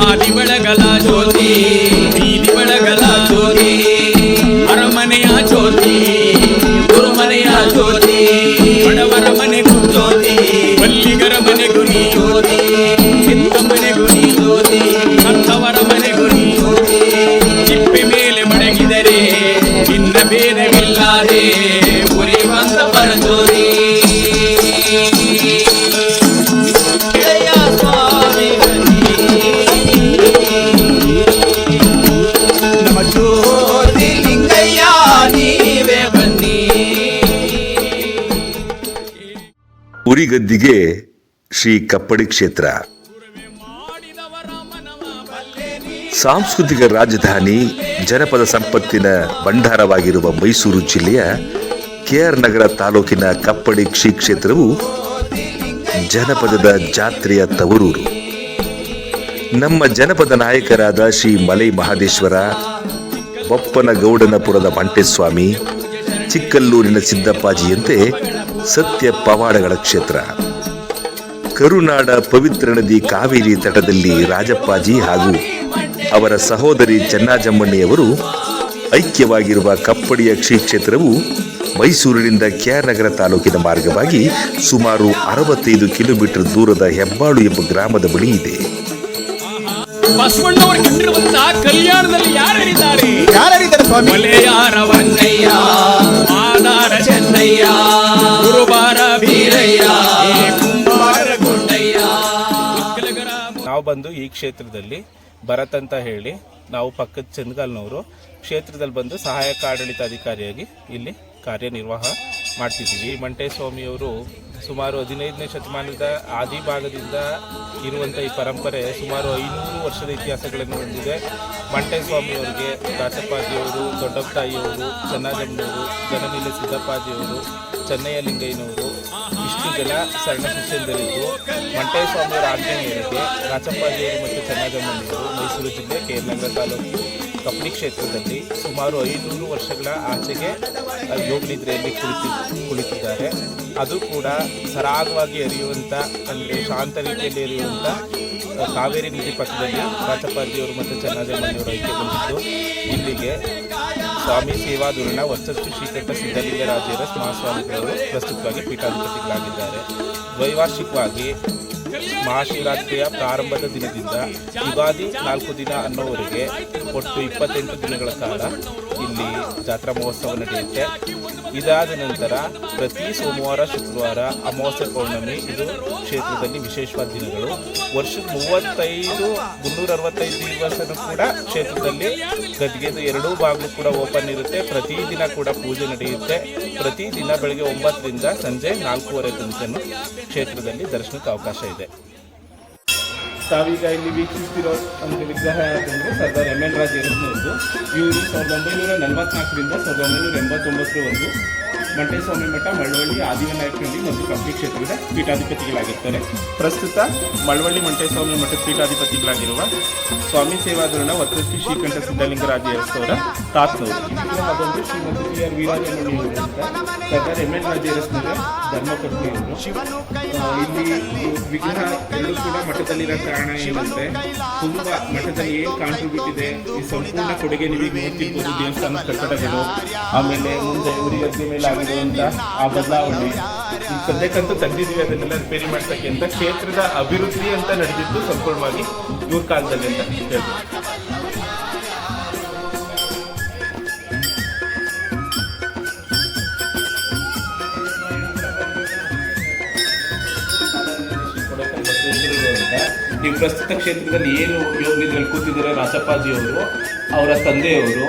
ಆದಿ ಬೆಳಗಲ ಜ್ಯೋತಿ ಬೀದಿ ಬೆಳಗಲ ಜ್ಯೋತಿ ಅರಮನೆಯ ಜ್ಯೋತಿ ಗುರುಮನೆಯ ಜ್ಯೋತಿ ಬಡವರ ಮನೆಗೂ ಜ್ಯೋತಿ ಮಲ್ಲಿಗರ ಮನೆಗೂ ನೀ ಜ್ಯೋತಿ ಚಿತ್ತ ಮನೆಗೂ ನೀ ಜ್ಯೋತಿ ಸತ್ತವರ ಮನೆಗೂ ನೀ ಜ್ಯೋತಿ ಚಿಪ್ಪೆ ಮೇಲೆ ಮಡಗಿದರೆ ಇನ್ನ ಭೇದವಿಲ್ಲದೆ ಉರಿವಂತ ಪರಜ್ಯೋತಿ ಉರಿಗದ್ದಿಗೆ ಶ್ರೀ ಕಪ್ಪಡಿ ಕ್ಷೇತ್ರ. ಸಾಂಸ್ಕೃತಿಕ ರಾಜಧಾನಿ, ಜನಪದ ಸಂಪತ್ತಿನ ಭಂಡಾರವಾಗಿರುವ ಮೈಸೂರು ಜಿಲ್ಲೆಯ KR ನಗರ ತಾಲೂಕಿನ ಕಪ್ಪಡಿ ಶ್ರೀ ಕ್ಷೇತ್ರವು ಜನಪದದ ಜಾತ್ರೆಯ ತವರೂರು. ನಮ್ಮ ಜನಪದ ನಾಯಕರಾದ ಶ್ರೀ ಮಲೈ ಮಹದೇಶ್ವರ, ಬೊಪ್ಪನಗೌಡನಪುರದ ಮಂಟೇಸ್ವಾಮಿ, ಚಿಕ್ಕಲ್ಲೂರಿನ ಸಿದ್ದಪ್ಪಾಜಿಯಂತೆ ಸತ್ಯ ಪವಾಡಗಳ ಕ್ಷೇತ್ರ. ಕರುನಾಡ ಪವಿತ್ರ ನದಿ ಕಾವೇರಿ ತಟದಲ್ಲಿ ರಾಜಪ್ಪಾಜಿ ಹಾಗೂ ಅವರ ಸಹೋದರಿ ಚೆನ್ನಜಮ್ಮಣ್ಣಿಯವರು ಐಕ್ಯವಾಗಿರುವ ಕಪ್ಪಡಿಯ ಶ್ರೀ ಕ್ಷೇತ್ರವು ಮೈಸೂರಿನಿಂದ KR ನಗರ ತಾಲೂಕಿನ ಮಾರ್ಗವಾಗಿ ಸುಮಾರು 65 ಕಿಲೋಮೀಟರ್ ದೂರದ ಹೆಬ್ಬಾಳು ಎಂಬ ಗ್ರಾಮದ ಬಳಿ ಇದೆ. ಬಸವಣ್ಣವರು ಕಂಡಿರುವಂತಹ ಕಲ್ಯಾಣದಲ್ಲಿ ಯಾರಿದ್ದಾರೆ ಸ್ವಾಮಿ? ಮಲೆಯಾರವನ್ನಯ್ಯ, ಆಧಾರ ಚೆನ್ನಯ್ಯ, ಗುರುಬಾರ ಬೀರಯ್ಯ, ಕುಂಬಾರ ಗುಂಡಯ್ಯ. ನಾವು ಬಂದು ಈ ಕ್ಷೇತ್ರದಲ್ಲಿ ಭರತ್ ಅಂತ ಹೇಳಿ ನಾವು ಪಕ್ಕದ ಚಂದಗಾಲ್ನವರು ಕ್ಷೇತ್ರದಲ್ಲಿ ಬಂದು ಸಹಾಯಕ ಆಡಳಿತಾಧಿಕಾರಿಯಾಗಿ ಇಲ್ಲಿ ಕಾರ್ಯನಿರ್ವಾಹ ಮಾಡ್ತಿದ್ದೀವಿ. ಮಂಟೇಸ್ವಾಮಿಯವರು ಸುಮಾರು 15ನೇ ಶತಮಾನದ ಆದಿಭಾಗದಿಂದ ಇರುವಂಥ ಈ ಪರಂಪರೆ ಸುಮಾರು 500 ವರ್ಷದ ಇತಿಹಾಸಗಳನ್ನು ಹೊಂದಿದೆ. ಮಂಟೇಸ್ವಾಮಿಯವರಿಗೆ ರಾಚಪ್ಪಾಜಿಯವರು, ದೊಡ್ಡಪ್ಪಾಯಿಯವರು, ಚೆನ್ನಜಮ್ಮನವರು, ಜನನಿಲೆ ಸಿದ್ದಪ್ಪಾಜಿಯವರು, ಚೆನ್ನಯ್ಯ ಲಿಂಗಯ್ಯನವರು ಇಷ್ಟು ಜನ ಸಣ್ಣ ಶಿಷ್ಯಂದರಿದ್ದು ಮಂಟೇಸ್ವಾಮಿಯವರ ಆಜ್ಞೆ ಮೇರೆಗೆ ರಾಚಪ್ಪಾಜಿಯವರು ಮತ್ತು ಚೆನ್ನಜಮ್ಮನವರು ಮೈಸೂರು ಜಿಲ್ಲೆ KR ನಗರ ತಾಲೂಕು ಕಪ್ಪಡಿ ಕ್ಷೇತ್ರದಲ್ಲಿ ಸುಮಾರು 500 ವರ್ಷಗಳ ಆಚೆಗೆ ಯೋಗ ನಿದ್ರೆಯಲ್ಲಿ ಕುಳಿತಿದ್ದಾರೆ. ಅದು ಕೂಡ ಸರಾಗವಾಗಿ ಹರಿಯುವಂಥ, ಅಂದರೆ ಶಾಂತ ರೀತಿಯಲ್ಲಿ ಹರಿಯುವಂಥ ಕಾವೇರಿ ನದಿ ಪಕ್ಕದಲ್ಲಿ ರಾಚಪ್ಪಾಜಿಯವರು ಮತ್ತು ಚೆನ್ನಜಮ್ಮನವರು ಐಕ್ಯಗೊಂಡಿದ್ದು ಇಲ್ಲಿಗೆ ಸ್ವಾಮಿ ಸೇವಾಧುರಣ ವರ್ಚಸ್ಸು ಶ್ರೀಕಂಠ ಸಿದ್ಧಲಿಂಗರಾಜರ ಮಹಾಸ್ವಾಮಿಗಳವರು ಪ್ರಸ್ತುತವಾಗಿ ಪೀಠಾಧಿಪತಿಗಳಾಗಿದ್ದಾರೆ. ದ್ವೈವಾರ್ಷಿಕವಾಗಿ ಮಹಾಶಿವರಾತ್ರಿಯ ಪ್ರಾರಂಭದ ದಿನದಿಂದ ಯುಗಾದಿ 4 ದಿನ ಅನ್ನೋವರೆಗೆ ಒಟ್ಟು 28 ದಿನಗಳ ಕಾಲ ಇಲ್ಲಿ ಜಾತ್ರಾ ಮಹೋತ್ಸವ ನಡೆಯುತ್ತೆ. ಇದಾದ ನಂತರ ಪ್ರತಿ ಸೋಮವಾರ, ಶುಕ್ರವಾರ, ಅಮಾವಾಸ್ಯೆ, ಪೌರ್ಣಮಿ ಇದು ಕ್ಷೇತ್ರದಲ್ಲಿ ವಿಶೇಷವಾದ ದಿನಗಳು. ವರ್ಷದ 365 ದಿವಸನೂ ಕೂಡ ಕ್ಷೇತ್ರದಲ್ಲಿ ಗದ್ಗೆದು 2 ಬಾಗಿಲು ಕೂಡ ಓಪನ್ ಇರುತ್ತೆ. ಪ್ರತಿದಿನ ಕೂಡ ಪೂಜೆ ನಡೆಯುತ್ತೆ. ಪ್ರತಿದಿನ ಬೆಳಗ್ಗೆ 9 ರಿಂದ ಸಂಜೆ 4:30 ತನಕ ಕ್ಷೇತ್ರದಲ್ಲಿ ದರ್ಶನಕ್ಕೆ ಅವಕಾಶ ಇದೆ. ತಾವೀಗ ಇಲ್ಲಿ ವೀಕ್ಷಿಸ್ತಿರೋ ಒಂದು ವಿಗ್ರಹ ಯಾಕಂದರೆ ಸರ್ದಾರ್ MN ರಾಜ್ ಎರಡನೇದು. ಇವರು 1944 ರಿಂದ 1989ರವರೆಗೂ ಮಂಟೇಸ್ವಾಮಿ ಮಠ, ಮಳವಳ್ಳಿ, ಆದಿವಿನಾಯಕನಹಳ್ಳಿ ಮತ್ತು ಕಪ್ಪಡಿ ಕ್ಷೇತ್ರದ ಪೀಠಾಧಿಪತಿಗಳಾಗಿರ್ತಾರೆ. ಪ್ರಸ್ತುತ ಮಳವಳ್ಳಿ ಮಂಟೇಸ್ವಾಮಿ ಮಠದ ಪೀಠಾಧಿಪತಿಗಳಾಗಿರುವ ಸ್ವಾಮಿ ಸೇವಾಧುರಣ ವರ್ಚಸ್ವಿ ಶ್ರೀಕಂಠ ಸಿದ್ಧಲಿಂಗರಾಜ ಎರಸ್ನವರ ತಾತನವರು. ಅದೊಂದು ಶ್ರೀಮತಿ PR ವೀರಾಜಮಣಿಯವರು ಅಂತ ಸರ್ದಾರ್ MN ರಾಜ್ ಎರಸ್ನವರ ಧರ್ಮಪತ್ನಿಯವರು. ಇಲ್ಲಿ ವಿಗ್ರಹ ಎಲ್ಲರೂ ಕೂಡ ಮಠದಲ್ಲಿರೋ ಕಾರಣ ಏನಂದರೆ ತುಂಬ ಮಠದಲ್ಲಿ ಏನು ಕಾಂಟ್ರಿಬ್ಯೂಟ್ ಇದೆ, ಈ ಸಂಪೂರ್ಣ ಕೊಡುಗೆ ನೀವು ನೋಡ್ತಿರ್ಬೋದು. ದೇವಸ್ಥಾನದ ಕಟ್ಟಡಗಳು, ಆಮೇಲೆ ಮುಂದೆ ಉರಿಗದ್ದೆ ಮೇಲೆ ಆಗಿರುವಂಥ ಆ ಬದಲಾವಣೆ ಸದ್ಯಕ್ಕಂತೂ ತೆಗೆದಿದ್ದೀವಿ. ಅದನ್ನೆಲ್ಲ ರಿಪೇರಿ ಮಾಡ್ಸಕ್ಕೆ ಅಂತ ಕ್ಷೇತ್ರದ ಅಭಿವೃದ್ಧಿ ಅಂತ ನಡೆದಿದ್ದು ಸಂಪೂರ್ಣವಾಗಿ ಇವ್ರ ಕಾಲದಲ್ಲಿ ಅಂತ ಹೇಳ್ಬೋದು. ಈ ಪ್ರಸ್ತುತ ಕ್ಷೇತ್ರದಲ್ಲಿ ಏನು ಯೋಗ ನಿದ್ರೆಯಲ್ಲಿ ಕೂತಿದ್ದಾರೆ ರಾಚಪ್ಪಾಜಿಯವರು, ಅವರ ತಂದೆಯವರು.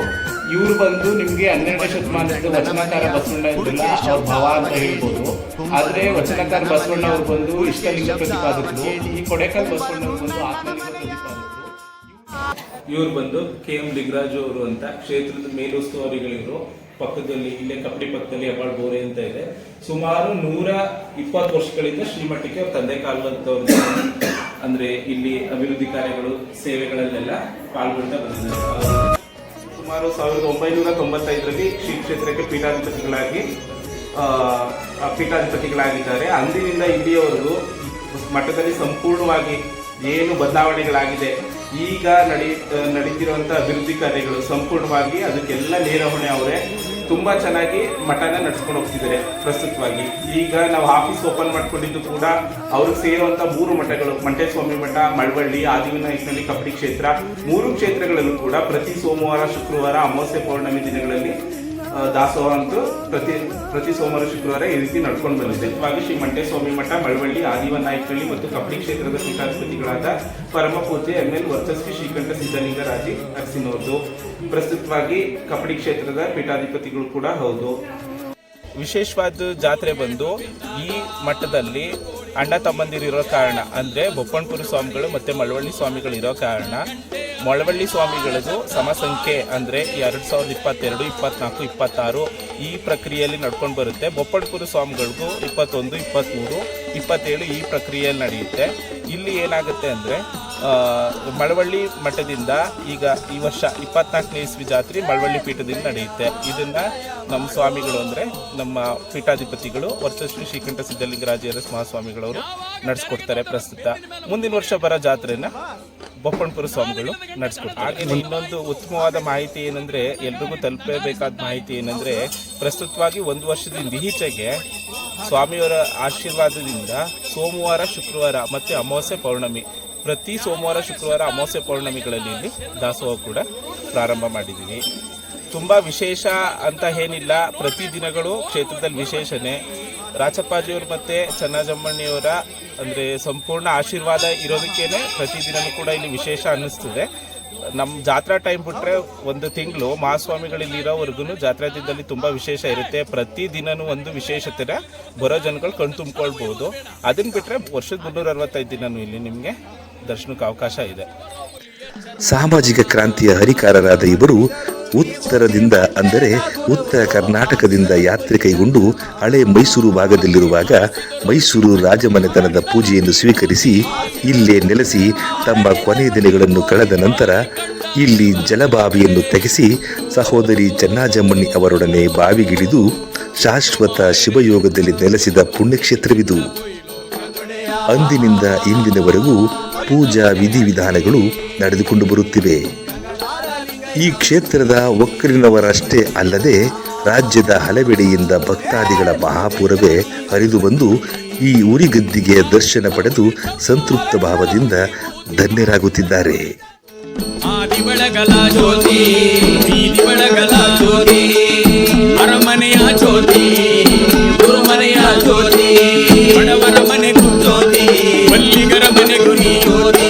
ಇವರು ಬಂದು ನಿಮಗೆ 12ನೇ ಶತಮಾನದ ವಚನಕಾರ ಬಸವಣ್ಣ ಇದ್ರಲ್ಲ, ಅವ್ರ ಭಾವ ಅಂತ ಹೇಳ್ಬೋದು. ಆದರೆ ವಚನಕಾರ ಬಸವಣ್ಣ ಅವರು ಬಂದು ಇಷ್ಟಲಿಂಗ ಪ್ರತಿಪಾದಕರು, ಈ ಕೊಡೆಕಲ್ ಬಸವಣ್ಣ ಅವರು ಬಂದು ಆತ್ಮಲಿಂಗ ಪ್ರತಿಪಾದಕರು. ಇವರು ಬಂದು KM ಲಿಂಗರಾಜು ಅವರು ಅಂತ ಕ್ಷೇತ್ರದ ಮೇಲುಸ್ತುವಾರಿಗಳಿವರು. ಪಕ್ಕದಲ್ಲಿ ಇಲ್ಲೇ ಕಪ್ಪಡಿ ಪಕ್ಕದಲ್ಲಿ ಹೆಬ್ಬಾಳು ಬೋರೆ ಅಂತ ಇದೆ. ಸುಮಾರು 120 ವರ್ಷಗಳಿಂದ ಶ್ರೀಮಠಕ್ಕೆ ಅವ್ರ ತಂದೆ ಕಾಲದವರು ಅಂದ್ರೆ ಇಲ್ಲಿ ಅಭಿವೃದ್ಧಿ ಕಾರ್ಯಗಳು, ಸೇವೆಗಳಲ್ಲೆಲ್ಲ ಪಾಲ್ಗೊಳ್ತಾ ಬಂದಿದ್ದಾರೆ. ಸುಮಾರು 1995ರಲ್ಲಿ ಶ್ರೀ ಕ್ಷೇತ್ರಕ್ಕೆ ಪೀಠಾಧಿಪತಿಗಳಾಗಿದ್ದಾರೆ. ಅಂದಿನಿಂದ ಇಲ್ಲಿಯವರೆಗೂ ಮಠದಲ್ಲಿ ಸಂಪೂರ್ಣವಾಗಿ ಏನು ಬದಲಾವಣೆಗಳಾಗಿದೆ, ಈಗ ನಡೀತಿರುವಂಥ ಅಭಿವೃದ್ಧಿ ಕಾರ್ಯಗಳು ಸಂಪೂರ್ಣವಾಗಿ ಅದಕ್ಕೆಲ್ಲ ನೇರ ಹೊಣೆ ಅವರೇ. ತುಂಬ ಚೆನ್ನಾಗಿ ಮಠನ ನಡ್ಸ್ಕೊಂಡು ಹೋಗ್ತಿದ್ದಾರೆ. ಪ್ರಸ್ತುತವಾಗಿ ಈಗ ನಾವು ಆಫೀಸ್ ಓಪನ್ ಮಾಡ್ಕೊಂಡಿದ್ದು ಕೂಡ ಅವ್ರಿಗೆ ಸೇರುವಂಥ 3 ಮಠಗಳು, ಮಂಟೇಸ್ವಾಮಿ ಮಠ, ಮಳವಳ್ಳಿ, ಆದಿವಿನಾಯಕನಹಳ್ಳಿ, ಕಪಟಿ ಕ್ಷೇತ್ರ, 3 ಕ್ಷೇತ್ರಗಳಲ್ಲೂ ಕೂಡ ಪ್ರತಿ ಸೋಮವಾರ, ಶುಕ್ರವಾರ, ಅಮಾವಾಸ್ಯೆ, ಪೌರ್ಣಮಿ ದಿನಗಳಲ್ಲಿ ದಾಸೋಹ ಅಂತೂ ಪ್ರತಿ ಸೋಮವಾರ, ಶುಕ್ರವಾರ ಈ ರೀತಿ ನಡ್ಕೊಂಡು ಬಂದಿದೆ. ಇವಾಗ ಶ್ರೀ ಮಂಟೇಸ್ವಾಮಿ ಮಠ, ಮಳವಳ್ಳಿ, ಆದಿವನಾಯಕನಹಳ್ಳಿ ಮತ್ತು ಕಪಟಿ ಕ್ಷೇತ್ರದ ಪೀಠಾಧಿಪತಿಗಳಾದ ಪರಮ ಪೂಜ್ಯ ML ವರ್ಚಸ್ವಿ ಶ್ರೀಕಂಠ ಸಿದ್ಧಲಿಂಗರಾಜಿ ಅರಸಿನವ್ರದ್ದು. ಪ್ರಸ್ತುತವಾಗಿ ಕಪಟಿ ಕ್ಷೇತ್ರದ ಪೀಠಾಧಿಪತಿಗಳು ಕೂಡ ಹೌದು. ವಿಶೇಷವಾದ ಜಾತ್ರೆ ಬಂದು ಈ ಮಠದಲ್ಲಿ ಅಣ್ಣ ತಮ್ಮಂದಿರಿರೋ ಕಾರಣ, ಅಂದರೆ ಬೊಪ್ಪಣಪುರ ಸ್ವಾಮಿಗಳು ಮತ್ತು ಮಳವಳ್ಳಿ ಸ್ವಾಮಿಗಳು ಇರೋ ಕಾರಣ, ಮಳವಳ್ಳಿ ಸ್ವಾಮಿಗಳದು ಸಮಸಂಖ್ಯೆ ಅಂದರೆ 2022, 24, 26 ಈ ಪ್ರಕ್ರಿಯೆಯಲ್ಲಿ ನಡ್ಕೊಂಡು ಬರುತ್ತೆ. ಬೊಪ್ಪಣಪುರ ಸ್ವಾಮಿಗಳಿಗೂ 21, 23, 27 ಈ ಪ್ರಕ್ರಿಯೆಯಲ್ಲಿ ನಡೆಯುತ್ತೆ. ಇಲ್ಲಿ ಏನಾಗುತ್ತೆ ಅಂದರೆ ಮಳವಳ್ಳಿ ಮಠದಿಂದ ಈಗ ಈ ವರ್ಷ 24ನೇ ಇಸ್ವಿ ಜಾತ್ರೆ ಮಳವಳ್ಳಿ ಪೀಠದಿಂದ ನಡೆಯುತ್ತೆ. ಇದನ್ನು ನಮ್ಮ ಸ್ವಾಮಿಗಳು ಅಂದರೆ ನಮ್ಮ ಪೀಠಾಧಿಪತಿಗಳು ವರ್ಚಸ್ವಿ ಶ್ರೀಕಂಠ ಸಿದ್ಧಲಿಂಗರಾಜ ಮಹಾಸ್ವಾಮಿಗಳವರು ನಡೆಸ್ಕೊಡ್ತಾರೆ. ಪ್ರಸ್ತುತ ಮುಂದಿನ ವರ್ಷ ಬರೋ ಜಾತ್ರೆನ ಬೊಪ್ಪಣಪುರ ಸ್ವಾಮಿಗಳು ನಡೆಸ್ಕೊಡ್ತಾರೆ. ಹಾಗೆ ಇನ್ನೊಂದು ಉತ್ತಮವಾದ ಮಾಹಿತಿ ಏನಂದರೆ, ಎಲ್ರಿಗೂ ತಲುಪಬೇಕಾದ ಮಾಹಿತಿ ಏನಂದರೆ, ಪ್ರಸ್ತುತವಾಗಿ 1 ವರ್ಷದಿಂದ ಈಚೆಗೆ ಸ್ವಾಮಿಯವರ ಆಶೀರ್ವಾದದಿಂದ ಸೋಮವಾರ, ಶುಕ್ರವಾರ ಮತ್ತು ಅಮಾವಾಸ್ಯೆ, ಪೌರ್ಣಮಿ ಪ್ರತಿ ಸೋಮವಾರ, ಶುಕ್ರವಾರ, ಅಮಾವಾಸ್ಯೆ, ಪೌರ್ಣಮಿಗಳಲ್ಲಿ ಇಲ್ಲಿ ದಾಸೋಹ ಕೂಡ ಪ್ರಾರಂಭ ಮಾಡಿದ್ದೀವಿ. ತುಂಬ ವಿಶೇಷ ಅಂತ ಏನಿಲ್ಲ, ಪ್ರತಿ ದಿನಗಳು ಕ್ಷೇತ್ರದಲ್ಲಿ ವಿಶೇಷನೇ. ರಾಚಪ್ಪಾಜಿಯವರು ಮತ್ತು ಚನ್ನಜಮ್ಮಣ್ಣಿಯವರ ಅಂದರೆ ಸಂಪೂರ್ಣ ಆಶೀರ್ವಾದ ಇರೋದಕ್ಕೇನೆ ಪ್ರತಿದಿನವೂ ಕೂಡ ಇಲ್ಲಿ ವಿಶೇಷ ಅನ್ನಿಸ್ತದೆ. ನಮ್ಮ ಜಾತ್ರಾ ಟೈಮ್ ಬಿಟ್ಟರೆ 1 ತಿಂಗಳು ಮಹಾಸ್ವಾಮಿಗಳಿಲ್ಲಿರೋವರೆಗೂ ಜಾತ್ರಾ ದಿನದಲ್ಲಿ ತುಂಬ ವಿಶೇಷ ಇರುತ್ತೆ. ಪ್ರತಿ ದಿನವೂ ಒಂದು ವಿಶೇಷತೆ ಬರೋ ಜನಗಳು ಕಣ್ ತುಂಬಿಕೊಳ್ಬೋದು. ಅದನ್ನು ಬಿಟ್ಟರೆ ವರ್ಷದ 365 ದಿನವೂ ಇಲ್ಲಿ ನಿಮಗೆ ದರ್ಶನಕ್ಕೆ ಅವಕಾಶ ಇದೆ. ಸಾಮಾಜಿಕ ಕ್ರಾಂತಿಯ ಹರಿಕಾರರಾದ ಇವರು ಉತ್ತರದಿಂದ, ಅಂದರೆ ಉತ್ತರ ಕರ್ನಾಟಕದಿಂದ ಯಾತ್ರೆ ಕೈಗೊಂಡು ಹಳೆ ಮೈಸೂರು ಭಾಗದಲ್ಲಿರುವಾಗ ಮೈಸೂರು ರಾಜಮನೆತನದ ಪೂಜೆಯನ್ನು ಸ್ವೀಕರಿಸಿ ಇಲ್ಲೇ ನೆಲೆಸಿ ತಮ್ಮ ಕೊನೆಯ ದಿನಗಳನ್ನು ಕಳೆದ ನಂತರ ಇಲ್ಲಿ ಜಲಬಾವಿಯನ್ನು ತೆಗೆಸಿ ಸಹೋದರಿ ಚನ್ನಾಜಮ್ಮಣ್ಣಿ ಅವರೊಡನೆ ಬಾವಿಗಿಳಿದು ಶಾಶ್ವತ ಶಿವಯೋಗದಲ್ಲಿ ನೆಲೆಸಿದ ಪುಣ್ಯಕ್ಷೇತ್ರವಿದು. ಅಂದಿನಿಂದ ಇಂದಿನವರೆಗೂ ಪೂಜಾ ವಿಧಿವಿಧಾನಗಳು ನಡೆದುಕೊಂಡು ಬರುತ್ತಿವೆ. ಈ ಕ್ಷೇತ್ರದ ಒಕ್ಕಲಿನವರಷ್ಟೇ ಅಲ್ಲದೆ ರಾಜ್ಯದ ಹಲವೆಡೆಯಿಂದ ಭಕ್ತಾದಿಗಳ ಮಹಾಪೂರವೇ ಹರಿದು ಬಂದು ಈ ಉರಿಗದ್ದಿಗೆ ದರ್ಶನ ಪಡೆದು ಸಂತೃಪ್ತ ಭಾವದಿಂದ ಧನ್ಯರಾಗುತ್ತಿದ್ದಾರೆ. ಆದಿ ಬೆಳಗಲ ಜ್ಯೋತಿ, ಬೀದಿ ಬೆಳಗಲ ಜ್ಯೋತಿ, ಅರಮನೆಯ ಜ್ಯೋತಿ, ಗುರುಮನೆಯ ಜ್ಯೋತಿ, ಬಡವರ ಮನೆಗೂ ಜ್ಯೋತಿ, ಮಲ್ಲಿಗರ ಮನೆಗೂ ನೀ ಜ್ಯೋತಿ.